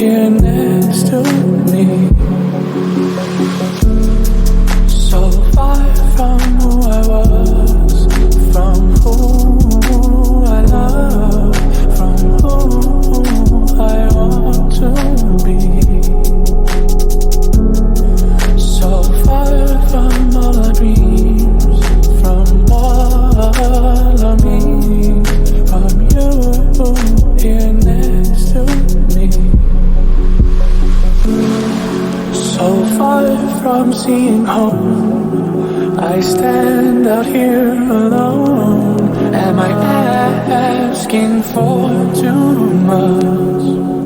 here next to me. So far from who I was, from who I love, from who I want to be. So far from all our dreams, from all of me, from you here next to me. So far from seeing home, I stand out here alone. Am I asking for too much?